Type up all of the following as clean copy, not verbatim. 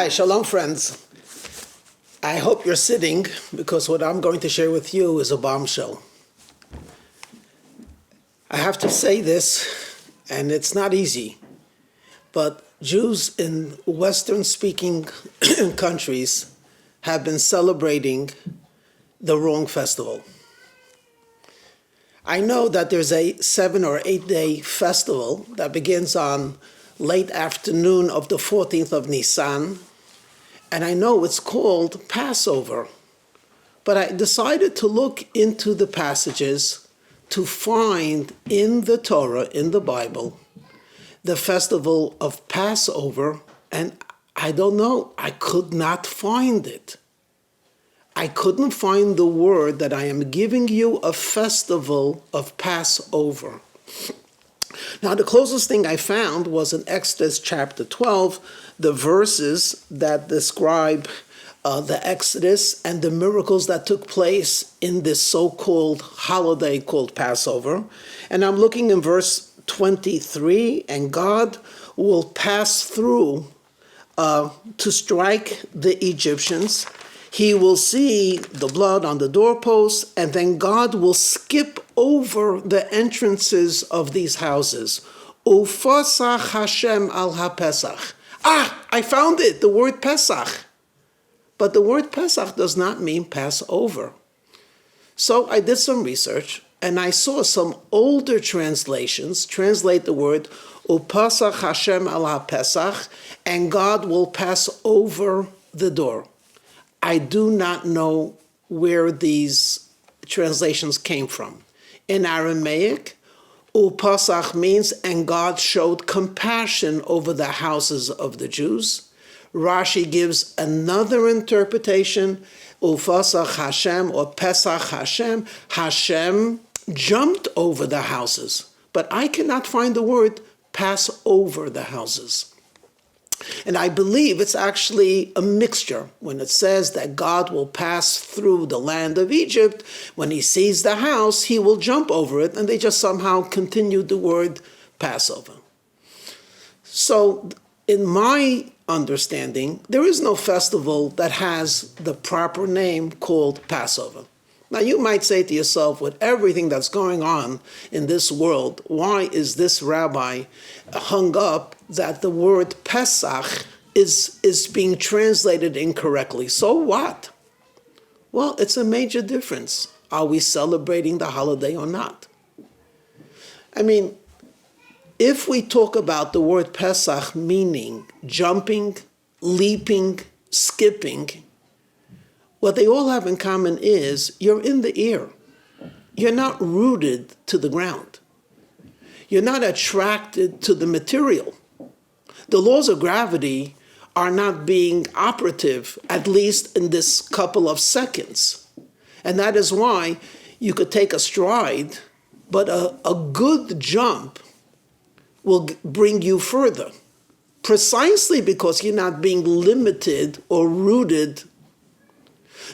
Hi, shalom friends. I hope you're sitting because what I'm going to share with you is a bombshell. I have to say this, and it's not easy, but Jews in Western-speaking countries have been celebrating the wrong festival. I know that there's a 7 or 8 day festival that begins on late afternoon of the 14th of Nisan, and I know it's called Passover. But I decided to look into the passages to find in the Torah, in the Bible, the festival of Passover, and I don't know, I could not find it. I couldn't find the word that I am giving you a festival of Passover. Now, the closest thing I found was in Exodus chapter 12, the verses that describe the Exodus and the miracles that took place in this so-called holiday called Passover. And I'm looking in verse 23, and God will pass through to strike the Egyptians. He will see the blood on the doorposts, and then God will skip over the entrances of these houses. Ufasach Hashem al ha-Pesach. I found it, the word Pesach. But the word Pesach does not mean Passover. So I did some research, and I saw some older translations translate the word Ufasach Hashem al ha-Pesach, and God will pass over the door. I do not know where these translations came from. In Aramaic, Upasach means, and God showed compassion over the houses of the Jews. Rashi gives another interpretation, Upasach Hashem or Pesach Hashem. Hashem jumped over the houses. But I cannot find the word pass over the houses. And I believe it's actually a mixture when it says that God will pass through the land of Egypt. When he sees the house, he will jump over it, and they just somehow continued the word Passover. So in my understanding, there is no festival that has the proper name called Passover. Now, you might say to yourself, with everything that's going on in this world, why is this rabbi hung up that the word Pesach is being translated incorrectly? So what? Well, it's a major difference. Are we celebrating the holiday or not? I mean, if we talk about the word Pesach meaning jumping, leaping, skipping, what they all have in common is you're in the air. You're not rooted to the ground. You're not attracted to the material. The laws of gravity are not being operative, at least in this couple of seconds. And that is why you could take a stride, but a good jump will bring you further, precisely because you're not being limited or rooted.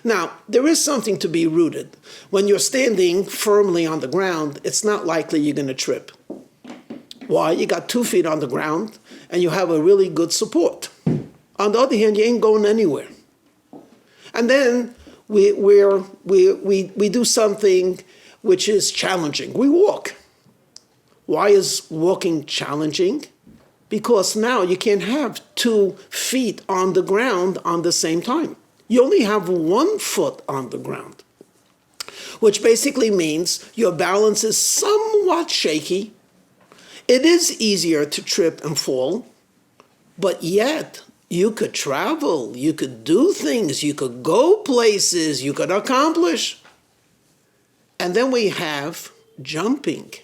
Now, there is something to be rooted. When you're standing firmly on the ground, it's not likely you're going to trip. Why? You got 2 feet on the ground, and you have a really good support. On the other hand, you ain't going anywhere. And then we do something which is challenging. We walk. Why is walking challenging? Because now you can't have 2 feet on the ground on the same time. You only have 1 foot on the ground, which basically means your balance is somewhat shaky. It is easier to trip and fall, but yet you could travel, you could do things, you could go places, you could accomplish. And then we have jumping.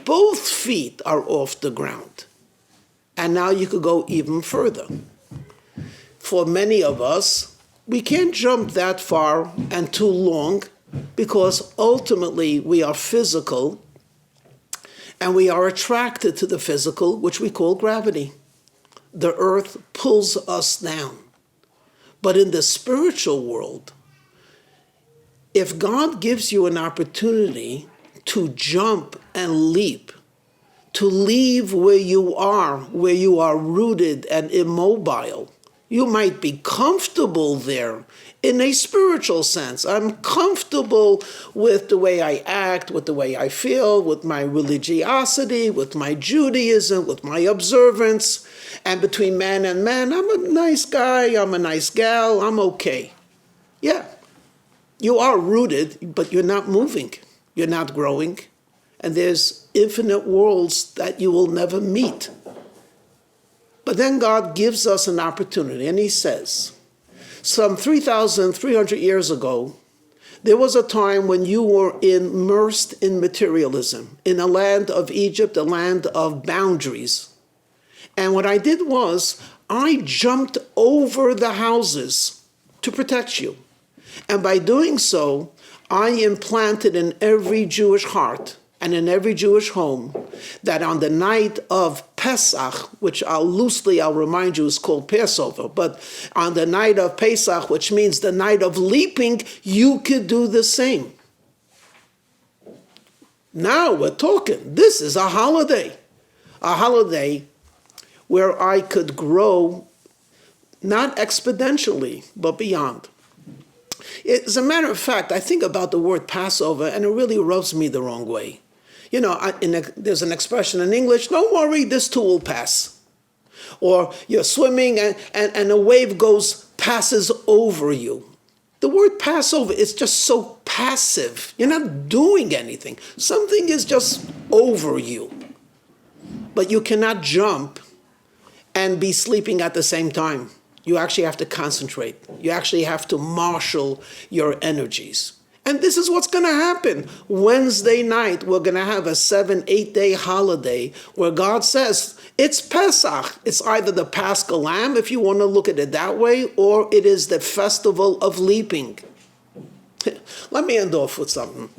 Both feet are off the ground. And now you could go even further. For many of us, we can't jump that far and too long because ultimately we are physical and we are attracted to the physical, which we call gravity. The earth pulls us down. But in the spiritual world, if God gives you an opportunity to jump and leap, to leave where you are rooted and immobile, You might be comfortable there in a spiritual sense. I'm comfortable with the way I act, with the way I feel, with my religiosity, with my Judaism, with my observance. And between man and man, I'm a nice guy, I'm a nice gal, I'm okay. Yeah, you are rooted, but you're not moving. You're not growing. And there's infinite worlds that you will never meet. But then God gives us an opportunity, and he says, some 3,300 years ago, there was a time when you were immersed in materialism, in a land of Egypt, a land of boundaries. And what I did was, I jumped over the houses to protect you. And by doing so, I implanted in every Jewish heart and in every Jewish home that on the night of Pesach, which I'll remind you is called Passover, but on the night of Pesach, which means the night of leaping, you could do the same. Now we're talking. This is a holiday where I could grow not exponentially, but beyond. As a matter of fact, I think about the word Passover, and it really rubs me the wrong way. You know, there's an expression in English, don't worry, this too will pass. Or you're swimming and a wave passes over you. The word Passover is just so passive. You're not doing anything. Something is just over you. But you cannot jump and be sleeping at the same time. You actually have to concentrate. You actually have to marshal your energies. And this is what's going to happen. Wednesday night, we're going to have a 7-8 day holiday where God says, it's Pesach. It's either the Paschal Lamb, if you want to look at it that way, or it is the festival of leaping. Let me end off with something.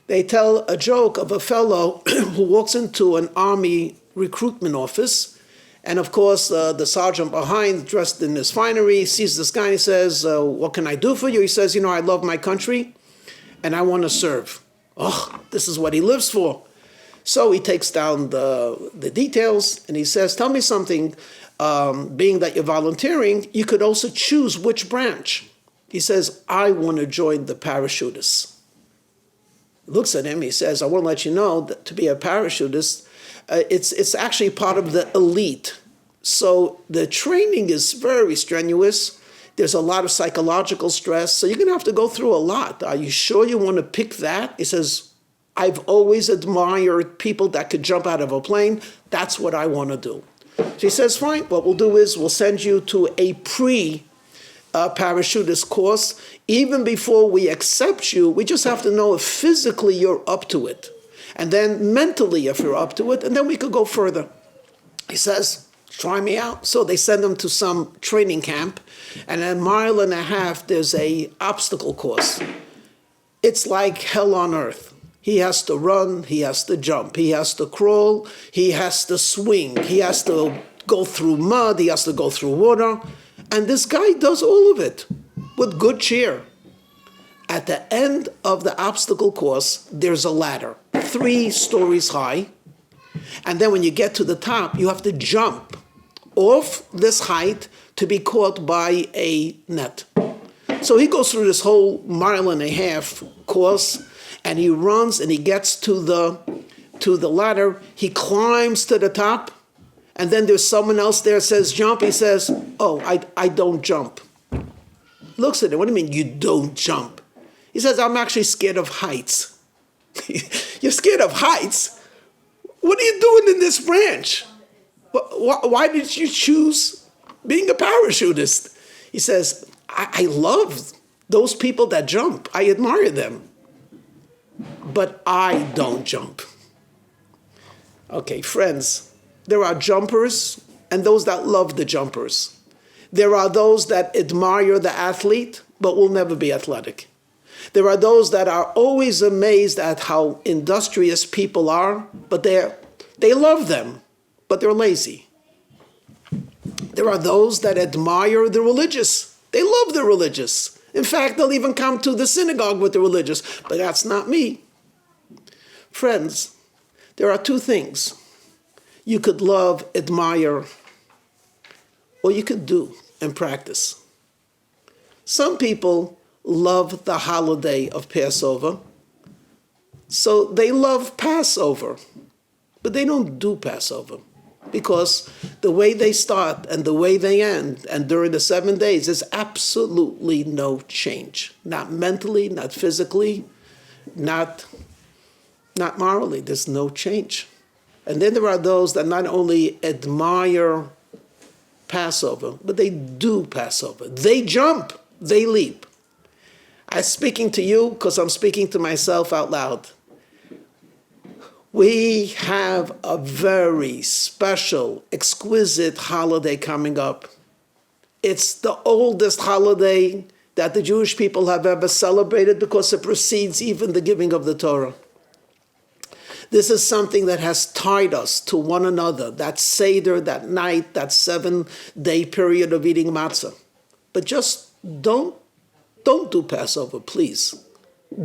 They tell a joke of a fellow who walks into an army recruitment office. And of course, the sergeant behind, dressed in his finery, sees this guy and he says, what can I do for you? He says, I love my country and I want to serve. Oh, this is what he lives for. So he takes down the details and he says, tell me something, being that you're volunteering, you could also choose which branch. He says, I want to join the parachutists. He looks at him, he says, I want to let you know that to be a parachutist, it's actually part of the elite. So the training is very strenuous. There's a lot of psychological stress. So you're going to have to go through a lot. Are you sure you want to pick that? He says, I've always admired people that could jump out of a plane. That's what I want to do. She says, fine. What we'll do is we'll send you to a parachutist course. Even before we accept you, we just have to know if physically you're up to it. And then mentally, if you're up to it, and then we could go further. He says, try me out. So they send him to some training camp, and a 1.5 miles, there's a obstacle course. It's like hell on earth. He has to run, he has to jump, he has to crawl, he has to swing, he has to go through mud, he has to go through water. And this guy does all of it with good cheer. At the end of the obstacle course, there's a ladder, 3 stories high. And then when you get to the top, you have to jump off this height to be caught by a net. So he goes through this whole 1.5 miles course, and he runs and he gets to the ladder. He climbs to the top, and then there's someone else there says, jump. He says, oh, I don't jump. Looks at him, what do you mean you don't jump? He says, I'm actually scared of heights. You're scared of heights? What are you doing in this branch? Why did you choose being a parachutist? He says, I love those people that jump. I admire them. But I don't jump. Okay, friends, there are jumpers and those that love the jumpers. There are those that admire the athlete, but will never be athletic. There are those that are always amazed at how industrious people are, but they love them, but they're lazy. There are those that admire the religious. They love the religious. In fact, they'll even come to the synagogue with the religious, but that's not me. Friends, there are 2 things. You could love, admire, or you could do and practice. Some people love the holiday of Passover, so they love Passover, but they don't do Passover because the way they start and the way they end and during the 7 days is absolutely no change. Not mentally, not physically, not morally. There's no change. And then there are those that not only admire Passover, but they do Passover. They jump, they leap. I'm speaking to you because I'm speaking to myself out loud. We have a very special, exquisite holiday coming up. It's the oldest holiday that the Jewish people have ever celebrated because it precedes even the giving of the Torah. This is something that has tied us to one another, that Seder, that night, that 7-day period of eating matzah. But just don't do Passover, please.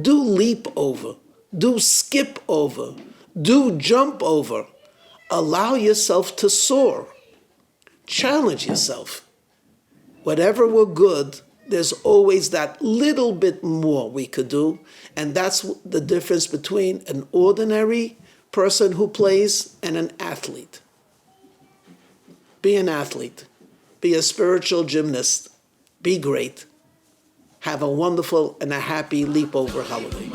Do leap over. Do skip over. Do jump over. Allow yourself to soar. Challenge yourself. Whatever were good, there's always that little bit more we could do, and that's the difference between an ordinary person who plays and an athlete. Be an athlete. Be a spiritual gymnast. Be great. Have a wonderful and a happy leap over holiday.